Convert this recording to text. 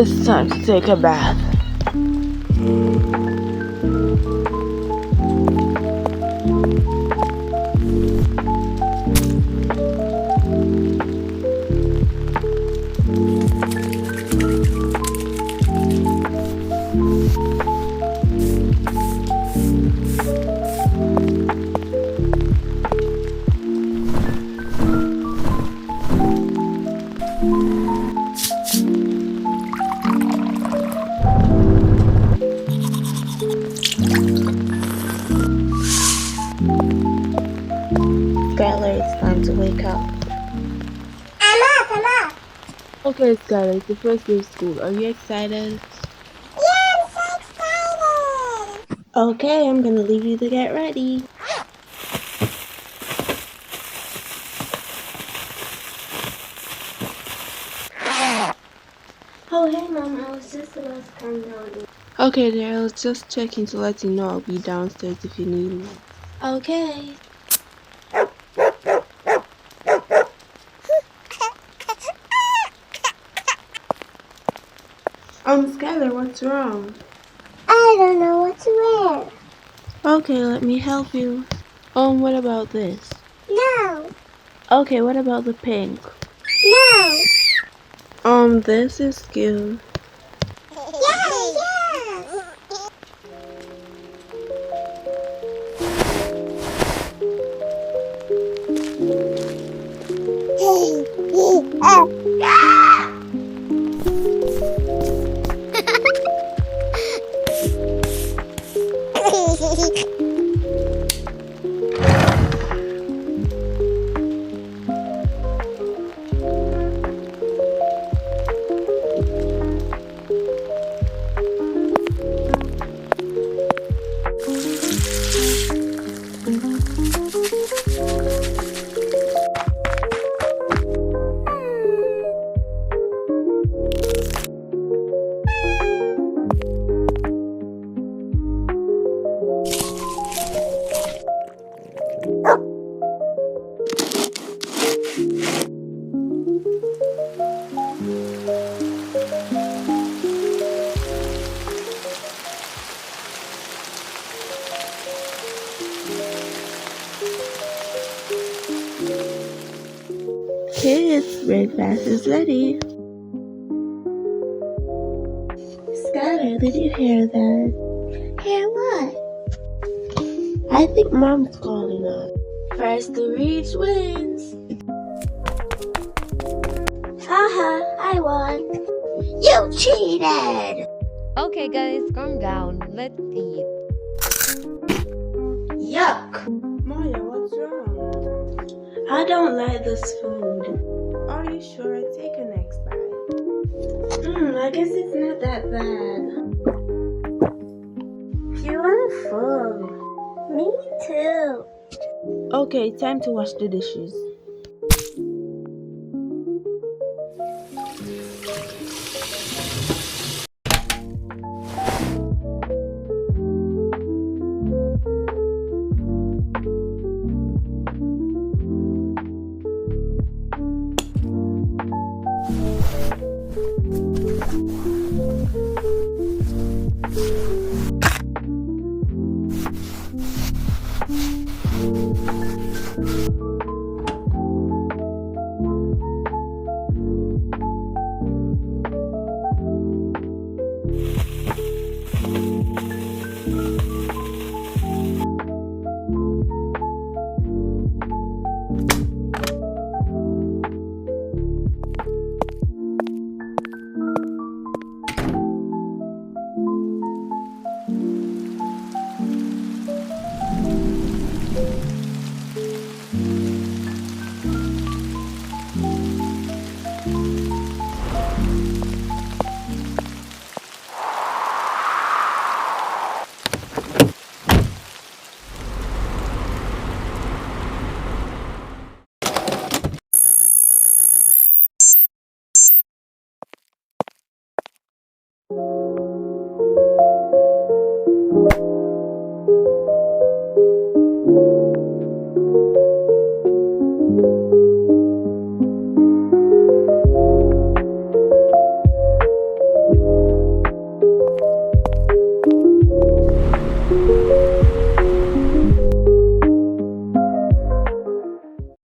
It's time to take a bath. Skylar, it's time to wake up. I'm up. Okay, Skylar, it's the first day of school. Are you excited? Yeah, I'm so excited. Okay, I'm gonna leave you to get ready. Oh, hey, Mom, I was just about to come down. Okay, there, I was just checking to let you know I'll be downstairs if you need me. Okay. Skylar, what's wrong? I don't know what to wear. Okay, let me help you. What about this? No, Okay, what about the pink? no. This is cute. Yeah. Kids, breakfast is ready. Skylar, Did you hear that? hear what? I think Mom's calling us. First to reach wins. Haha, I won. You cheated. Okay, guys, calm down. Let's eat. Yuck. Maya, what's wrong? I don't like this food. Are you sure? Take a next bite. I guess it's not that bad. You are full. Me too. Okay, time to wash the dishes.